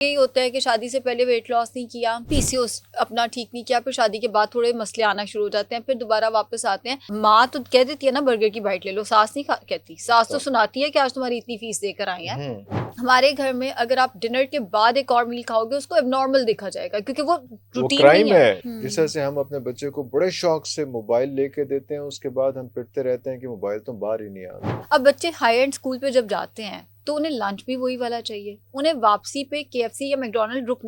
यही होता है कि शादी से पहले वेट लॉस नहीं किया, पीसीओएस अपना ठीक नहीं किया, फिर शादी के बाद थोड़े मसले आना शुरू हो जाते हैं, फिर दोबारा वापस आते हैं। माँ तो कह देती है ना बर्गर की बाइट ले लो, सास नहीं कहती। सास तो सुनाती है कि आज तुम्हारी इतनी फीस देकर आई है। हमारे घर में अगर आप डिनर के बाद एक और मील खाओगे उसको एबनॉर्मल देखा जाएगा, क्योंकि वो रूटीन क्राइम नहीं है। जिस तरह से हम अपने बच्चे को बड़े शौक से मोबाइल लेके देते हैं, उसके बाद हम पिटते रहते हैं कि मोबाइल तो बाहर ही नहीं आता। अब बच्चे हाई एंड स्कूल पे जब जाते हैं तो उन्हें लंच भी वही वाला चाहिए, उन्हें वापसी पे केएफसी या मैकडॉनल्ड रुक।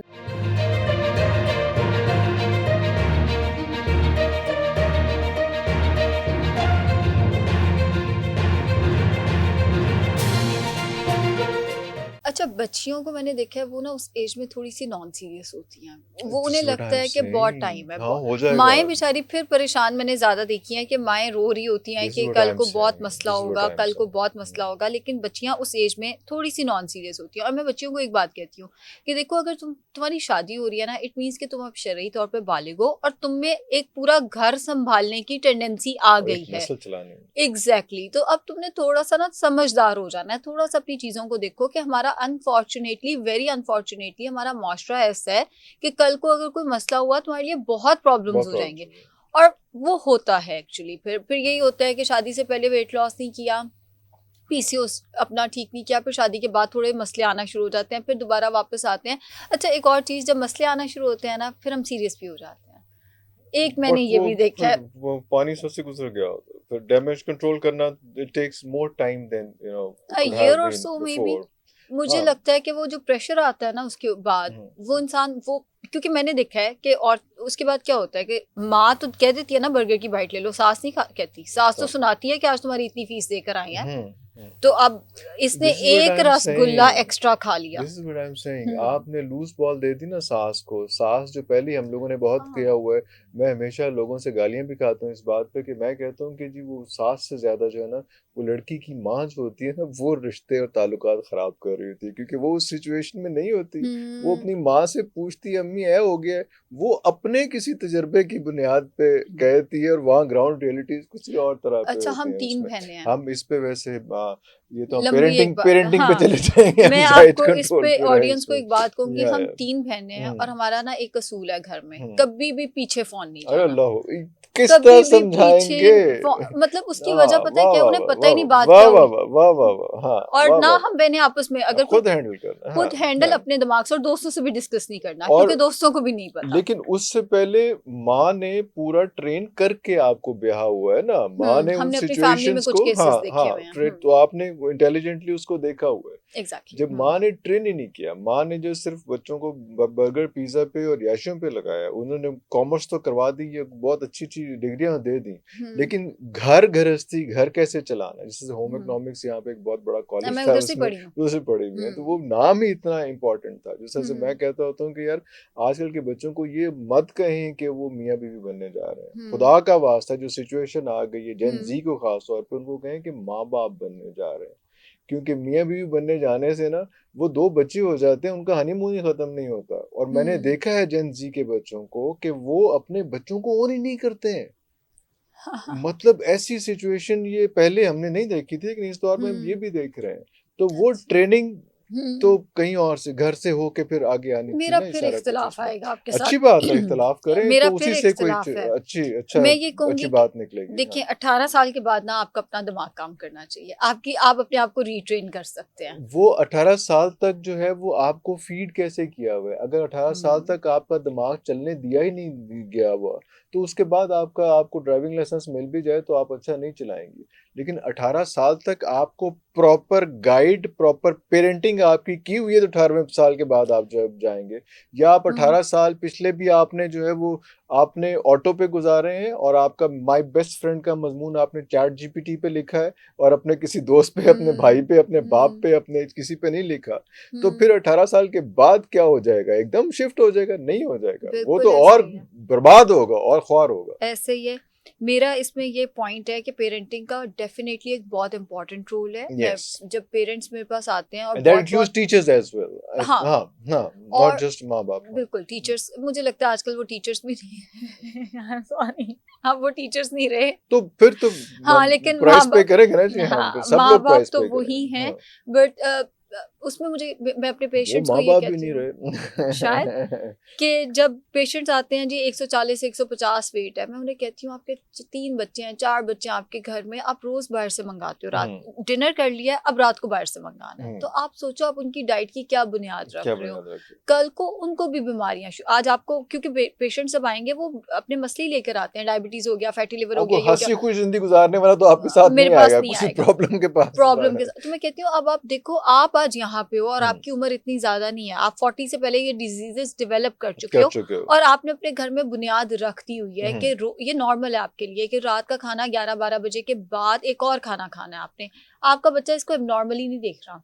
अच्छा, बच्चियों को मैंने देखा है वो ना उस एज में थोड़ी सी नॉन सीरियस होती हैं, वो उन्हें लगता है कि बहुत टाइम है। हो जाएगा। माएँ बेचारी फिर परेशान मैंने ज्यादा देखी हैं कि माएँ रो रही होती हैं कि कल को बहुत मसला होगा, कल को बहुत मसला होगा, लेकिन बच्चियां उस एज में थोड़ी सी नॉन सीरियस होती हैं। और मैं बच्चियों को एक बात कहती हूँ कि देखो, अगर तुम्हारी शादी हो रही है ना, इट मीन्स कि तुम अब शरई तौर पर बालिग हो और तुम में एक पूरा घर संभालने की टेंडेंसी आ गई है। एग्जैक्टली। तो अब तुमने थोड़ा सा ना समझदार हो जाना है, थोड़ा सा अपनी चीजों को देखो कि हमारा अनफॉर्चुनेटली, वेरी अनफॉर्चुनेटली हमारा माशरा ऐसा है कि कल को अगर कोई मसला हुआ तुम्हारे लिए बहुत प्रॉब्लम्स हो जाएंगे। और वो होता है एक्चुअली। फिर यही होता है कि शादी से पहले वेट लॉस नहीं किया, पीसीओएस अपना ठीक नहीं किया, फिर शादी के बाद थोड़े मसले आना शुरू हो जाते हैं, फिर दोबारा वापस आते हैं। अच्छा, एक और चीज, जब मसले आना शुरू होते हैं ना, फिर हम सीरियस भी हो जाते हैं। एक मैंने ये भी देखा है, वो पानी से गुजर गया होता है, फिर डैमेज कंट्रोल करना it takes more time than year और सो मे बी। मुझे लगता है कि वो जो प्रेशर आता है ना उसके बाद, वो इंसान वो, क्योंकि मैंने देखा है कि, और उसके बाद क्या होता है कि माँ तो कह देती है ना बर्गर की बाइट ले लो, सास नहीं कहती। सास तो सुनाती है कि आज तुम्हारी इतनी फीस देकर आई है, तो अब इसने एक रसगुल्ला एक्स्ट्रा खा लिया। This is what I'm saying. आपने लूज बॉल दे दी ना सास को। सास जो पहले हम लोगों ने बहुत किया हुआ है। मैं हमेशा लोगों से गालियां भी खाता हूँ इस बात पे कि मैं कहता हूँ कि जी वो सास से ज्यादा जो है ना, वो लड़की की माँ जो होती है ना, वो रिश्ते और ताल्लुकात खराब कर रही होती है, क्योंकि वो उस सिचुएशन में नहीं होती। वो अपनी माँ से पूछती है अम्मी ऐ हो गया है, वो अपने किसी तजर्बे की बुनियाद पे कहती है, और वहाँ ग्राउंड रियलिटी कुछ और तरह पे अच्छा, होती हम है। 3 उसमें बहनें हैं। हम इस पे वैसे ये तो हम लंबी एक पेरेंटिंग पे हाँ, चले जाएंगे। मैं एंजाइटी आपको इस कंट्रोल पे पे रहे ऑडियंस को एक बात कहूंगी, हम 3 बहनें हैं और हमारा ना एक असूल है घर में, कभी भी पीछे फोन नहीं अरे जाना। अल्लाह, किस कभी तरह भी समझाएंगे? पीछे मतलब उसकी वजह पता है क्या, उन्हें पता ही नहीं बात वाह क्या वाह हुई। वाह वाह वाह वाह, हाँ और वाह ना वाह, हम बहनें आपस में अगर खुद हैंडल करना, हाँ खुद हैंडल हाँ। अपने दिमाग से, और दोस्तों से भी डिस्कस नहीं करना, और क्योंकि दोस्तों को भी नहीं पता। लेकिन उससे पहले माँ ने पूरा ट्रेन करके आपको ब्याह हुआ है ना, माँ ने उन हमने अपनी फैमिली में सिचुएशंस कुछ को, केसेस हाँ देखे हाँ, हुए हैं। तो आपने इंटेलिजेंटली उसको देखा हुआ है। एग्जैक्टली। जब माँ ने ट्रेन ही नहीं किया, माँ ने जो सिर्फ बच्चों को बर्गर पिज्जा पे और याशियों पे लगाया, उन्होंने कॉमर्स तो करवा दी, ये बहुत अच्छी अच्छी डिग्रियां दे दी, लेकिन घर गृहस्थी, घर कैसे चलाना, जैसे होम इकोनॉमिक्स यहाँ पे एक बहुत बड़ा कॉलेज मैं था, उधर से उसमें पढ़ी हूँ। उसे पढ़ी हुई है, तो वो नाम ही इतना इम्पोर्टेंट था। जिस तरह से मैं कहता होता हूँ कि यार आजकल के बच्चों को ये मत कहें कि वो मियाँ बीवी बनने जा रहे हैं, खुदा का वास्ता जो सिचुएशन आ गई है जेन जी को खास तौर पे, उनको कहें कि माँ बाप बनने जा रहे हैं, क्योंकि मियाँ बीवी बनने जाने से ना वो 2 बच्चे हो जाते हैं, उनका हनीमून ही खत्म नहीं होता। और मैंने देखा है जेन जी के बच्चों को कि वो अपने बच्चों को ओन ही नहीं करते हैं। मतलब ऐसी सिचुएशन ये पहले हमने नहीं देखी थी, लेकिन इस दौर में हम ये भी देख रहे हैं। तो वो ट्रेनिंग तो कहीं और से, घर से होके फिर आगे आनी थी मेरा ना, फिर सारा कुछ इख्तिलाफ उसमें। आएगा आपके अच्छी साथ। बात है, इख्तिलाफ करें मेरा तो फिर उसी से कोई इख्तिलाफ है। मैं ये अच्छी कहूंगी बात निकलेगी। देखिए, 18 साल के बाद ना आपका अपना दिमाग काम करना चाहिए, आप अपने आप को रीट्रेन कर सकते हैं। वो 18 साल तक जो है वो आपको फीड कैसे किया हुआ है? अगर 18 साल तक आपका दिमाग चलने दिया ही नहीं गया हुआ, तो उसके बाद आपको ड्राइविंग लाइसेंस मिल भी जाए तो आप अच्छा नहीं चलाएंगे। लेकिन 18 साल तक आपको प्रॉपर गाइड, प्रॉपर पेरेंटिंग आपकी की हुई है, तो 18वें साल के बाद आप जब जाएंगे, या आप 18 साल पिछले भी आपने जो है वो आपने ऑटो पे गुजारे हैं, और आपका माय बेस्ट फ्रेंड का मजमून आपने चैट जीपीटी पे लिखा है, और अपने किसी दोस्त पे, अपने भाई पे, अपने बाप पे, अपने किसी पे नहीं लिखा, तो फिर 18 साल के बाद क्या हो जाएगा? एकदम शिफ्ट हो जाएगा? नहीं हो जाएगा, वो तो और बर्बाद होगा और ख्वार होगा। ऐसे ही है। मेरा इसमें ये पॉइंट है कि पेरेंटिंग का डेफिनेटली एक बहुत इंपॉर्टेंट रोल है। yes. जब पेरेंट्स मेरे पास आते हैं और And that includes teachers as well. हाँ, not just माँ बाप। बिल्कुल टीचर्स, मुझे लगता है आजकल वो टीचर्स भी नहीं सॉरी, अब वो टीचर्स नहीं रहे, तो फिर तो हाँ, लेकिन प्राइस पे करेंगे ना जी, हाँ, हम सब माँ लोग बाप प्राइस तो पे वही हैं, करेंगे। बट उसमें मुझे मैं अपने वो पेशेंट्स को माँ ये बाप भी कहती नहीं हूँ रहे। शायद कि जब पेशेंट्स आते हैं जी 140 से 150 वेट है, मैं उन्हें कहती हूँ आपके 3 बच्चे हैं 4 बच्चे हैं आपके घर में, आप रोज बाहर से मंगाते हो, रात डिनर कर लिया अब रात को बाहर से मंगाना है, तो आप सोचो आप उनकी डाइट की क्या बुनियाद रख क्या रहे हो। बुनियाद रखी? कल को उनको भी बीमारियां आज आपको, क्योंकि पेशेंट सब आएंगे वो अपने मसले ही लेकर आते हैं, डायबिटीज हो गया, फैटी लिवर हो आपको गया, ये हो गया, हंसी खुशी जिंदगी गुजारने वाला तो आपके साथ मेरे नहीं पास आएगा, नहीं किसी आएगा प्रॉब्लम के पास प्रॉब्लम आना के है। साथ। तो मैं कहती हूँ अब आप देखो, आप आज यहाँ पे हो और आपकी उम्र इतनी ज्यादा नहीं है, आप 40 से पहले ये डिजीजेस डेवलप कर चुके कर हो चुके हो। और आपने अपने घर में बुनियाद रख दी हुई है कि ये नॉर्मल है आपके लिए कि रात का खाना 11-12 बजे के बाद एक और खाना खाना है आपने। आपका बच्चा इसको एबनॉर्मली नहीं देख रहा।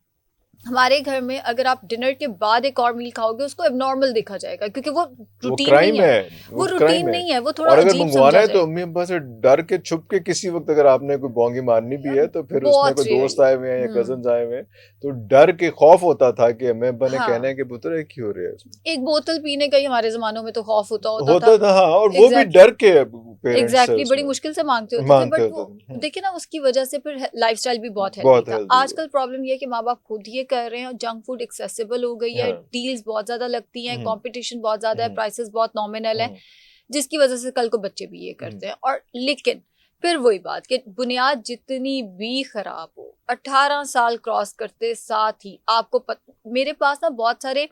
हमारे घर में अगर आप डिनर के बाद एक और मील खाओगे उसको एबनॉर्मल देखा जाएगा, क्योंकि वो रूटीन क्राइम नहीं है, है, वो क्राइम रूटीन है। नहीं है, वो थोड़ा और अगर अजीब मंगवाना समझा है तो जाएगा। अम्मी अब्बा से डर के छुप के किसी वक्त अगर आपने कोई बोंगी मारनी भी है तो फिर उसमें बहुत कोई दोस्त आए हुए हैं या रेयरली कजन आए हुए हैं तो डर के खौफ होता था कि अम्मी अब्बा ने कहना हाँ, है कि पुत्र ये क्यों हो रहा है इसमें। एक बोतल पीने का ही हमारे जमानों में तो खौफ होता था। होता था हाँ, और वो भी एग्जैक्टली डर के पेरेंट्स से एग्जैक्टली बड़ी उसमें मुश्किल से मांगते होते थे, मांगते बट होते वो थे। देखिए ना उसकी वजह से फिर लाइफस्टाइल भी बहुत हेल्दी बहुत था। हेल्दी आजकल प्रॉब्लम ये है कि माँ बाप खुद ये कर रहे हैं, जंक फूड एक्सेसिबल हो गई है, हाँ। डील्स बहुत ज्यादा लगती हैं, हम्म, कंपटीशन बहुत ज्यादा है, हम्म, प्राइसेस बहुत नॉमिनल है, हम्म, जिसकी वजह से कल को बच्चे भी ये करते हैं। और लेकिन फिर वही बात कि बुनियाद जितनी भी खराब हो, 18 साल क्रॉस करते साथ ही आपको मेरे पास ना बहुत सारे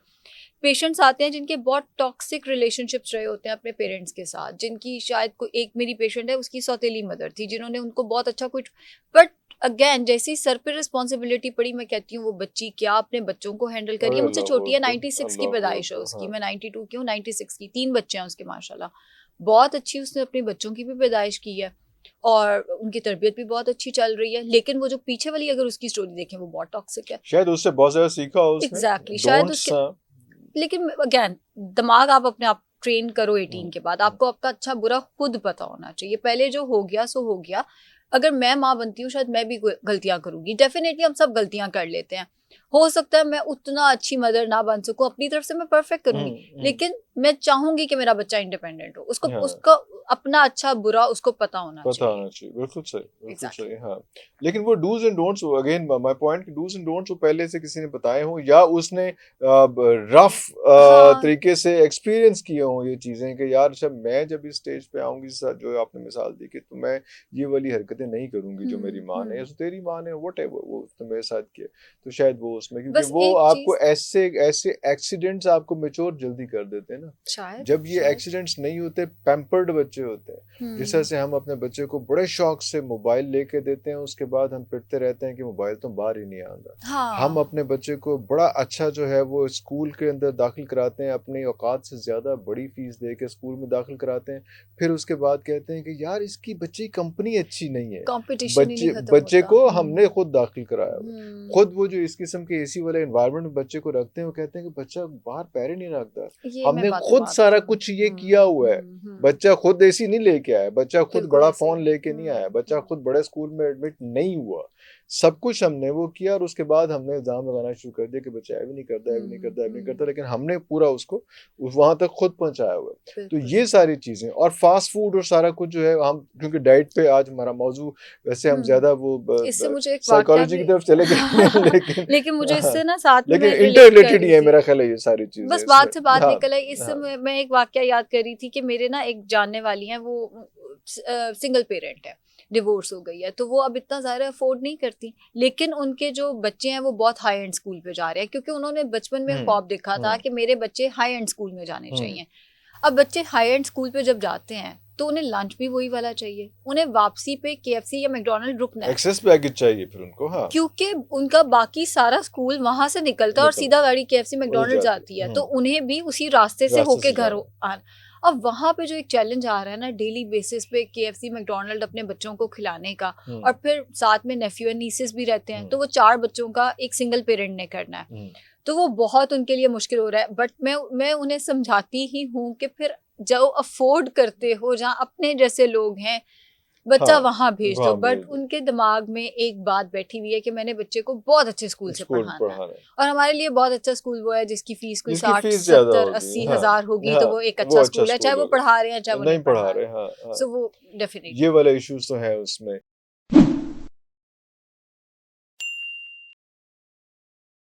पेशेंट्स आते हैं जिनके बहुत टॉक्सिक रिलेशनशिप्स रहे होते हैं अपने पेरेंट्स के साथ, जिनकी शायद कोई एक मेरी पेशेंट है उसकी सौतेली मदर थी जिन्होंने उनको बहुत अच्छा कुछ, बट अगेन जैसे ही सर पे रिस्पॉन्सिबिलिटी पड़ी मैं कहती हूँ वो बच्ची क्या अपने बच्चों को हैंडल करिए। अरे मुझसे अल्लाह छोटी है, अकबर, 96 की अल्लाह पैदाइश है अकबर, उसकी, हाँ। मैं 92 की हूँ, 96 की, 3 बच्चे हैं उसके माशाल्लाह, बहुत अच्छी उसने अपने बच्चों की भी पैदाइश की है और उनकी तरबियत भी बहुत अच्छी चल रही है। लेकिन वो जो पीछे वाली अगर उसकी स्टोरी देखें वो बहुत टॉक्सिक है। शायद उससे बहुत ज्यादा सीखा हो उसने। एग्जैक्टली शायद डोंट्स उसके, लेकिन अगेन दिमाग आप अपने आप ट्रेन करो 18 के बाद, आपको आपका अच्छा बुरा खुद पता होना चाहिए। पहले जो हो गया सो हो गया। अगर मैं माँ बनती हूँ शायद मैं भी गलतियां करूंगी, डेफिनेटली हम सब गलतियां कर लेते हैं, हो सकता है मैं उतना अच्छी मदर ना बन सकूं, अपनी तरफ से मैं परफेक्ट करूंगी, लेकिन मैं चाहूंगी कि मेरा बच्चा इंडिपेंडेंट हो, उसको हाँ, उसका अपना अच्छा बुरा उसको पता होना पता चाहिए। होना चाहिए, बिल्कुल सही, बिल्कुल एग्जैक्टली सही, हाँ। लेकिन वो dos and don'ts, again my point, dos and don'ts वो पहले से किसी ने बताए हों या उसने रफ हाँ तरीके से एक्सपीरियंस किए हों ये चीजें कि यार जब इस स्टेज पे आऊंगी, जो आपने मिसाल दी कि तो मैं ये वाली हरकतें नहीं करूंगी जो मेरी माँ ने या तेरी माँ ने व्हाटएवर वो उसने मेरे साथ किया, तो शायद वो उसमें, क्योंकि बस वो एक आपको चीज ऐसे ऐसे एक्सीडेंट्स आपको मेच्योर जल्दी कर देते हैं ना। शायद जब ये शायद एक्सीडेंट्स नहीं होते, पैम्पर्ड बच्चे होते हैं, जिस तरह से हम अपने बच्चे को बड़े शौक से मोबाइल लेके देते हैं, उसके बाद हम पिटते रहते हैं कि मोबाइल तो बाहर ही नहीं आता। हम हाँ अपने बच्चे को बड़ा अच्छा जो है वो स्कूल के अंदर दाखिल कराते हैं, अपनी औकात से ज़्यादा बड़ी फीस दे के स्कूल में दाखिल कराते हैं, फिर उसके बाद कहते हैं कि यार इसकी बच्चे की कंपनी अच्छी नहीं है। कंपटीशन ही नहीं खत्म बच्चे होता। को हमने खुद दाखिल कराया हुआ है। हम्म, खुद वो जो इस किस्म के एसी वाले एनवायरनमेंट में बच्चे को रखते हैं, वो कहते हैं कि बच्चा बाहर पैर ही नहीं रखता। ये मैं हमने बात पे खुद बात सारा हूँ। कुछ ये किया हुआ है। बच्चा खुद एसी नहीं लेके आया, बच्चा खुद बिल्कुल बड़ा ऐसे फोन लेके नहीं आया, बच्चा हम्म, खुद बड़े स्कूल में एडमिट नहीं हुआ। सब कुछ हमने वो किया और उसके बाद हमने इल्जाम लगाना शुरू कर दिया कि बच्चा ऐ भी नहीं करता, ऐ भी नहीं करता, ऐ भी नहीं करता, लेकिन हमने पूरा उसको वहां तक खुद पहुंचाया हुआ है। तो बिल्कुल ये सारी चीजें और फास्ट फूड और सारा कुछ जो है, हम क्योंकि डाइट पे आज हमारा मौजू, वैसे हम ज्यादा वो इससे मुझे एक वाकया साइकोलॉजी भी की तरफ चले गए लेकिन लेकिन मुझे हाँ, इससे ना साथ में लेकिन मैं रिलेट कर इंटररिलेटेड ही रही है, थी, मेरा ख्याल है ये सारी चीजें बस इसमें। बात से बात हाँ, निकल आई इससे। हाँ, मैं एक वाकया याद कर रही थी कि मेरे ना एक जानने वाली हैं, वो सिंगल पेरेंट है, डिवोर्स हो गई है, तो वो अब इतना ज़्यादा अफोर्ड नहीं करती, लेकिन उनके जो बच्चे हैं वो बहुत हाई एंड स्कूल पे जा रहे हैं, क्योंकि उन्होंने बचपन में हम्म, ख्वाब देखा था हम्म, कि मेरे बच्चे हाई एंड स्कूल में जाने हम्म, चाहिए। अब बच्चे हाई एंड स्कूल पे जब जाते हैं तो उन्हें लंच भी वही वाला चाहिए, उन्हें वापसी पे केएफसी या मैकडोनल्ड रुकना है, एक्सेस पैकेज चाहिए फिर उनको, हाँ, क्योंकि उनका बाकी सारा स्कूल वहां से निकलता है और निकल सीधा गाड़ी केएफसी वही मैकडोनल्ड जाती जाती है, तो उन्हें भी उसी रास्ते से रास्ते होके से घर जाना। आना। अब वहां पे जो एक चैलेंज आ रहा है ना डेली बेसिस पे केएफसी मैकडोनल्ड अपने बच्चों को खिलाने का, और फिर साथ में नेफ्यू एंड नीसेस भी रहते हैं, तो वो 4 बच्चों का एक सिंगल पेरेंट ने करना है, तो वो बहुत उनके लिए मुश्किल हो रहा है। बट मैं उन्हें समझाती ही हूँ कि फिर जो अफोर्ड करते हो, जहाँ अपने जैसे लोग हैं, बच्चा हाँ, वहां भेज दो, वहाँ बट भेज दो, उनके दिमाग में एक बात बैठी हुई है कि मैंने बच्चे को बहुत अच्छे स्कूल से स्कूल पढ़ाना है, पढ़ाना है, और हमारे लिए बहुत अच्छा स्कूल वो है जिसकी फीस कोई जिसकी 60 फीस ज्यादा 70 होगी, 80 हाँ, हजार होगी, हाँ, तो वो एक वो अच्छा अच्छा स्कूल है, चाहे स्कूल वो होगा, पढ़ा रहे हैं चाहे वो नहीं नहीं पढ़ा पढ़ा रहे, रहे। हाँ, हाँ, सो वो ये डेफिनेटली वाले इश्यूज तो हैं उसमें।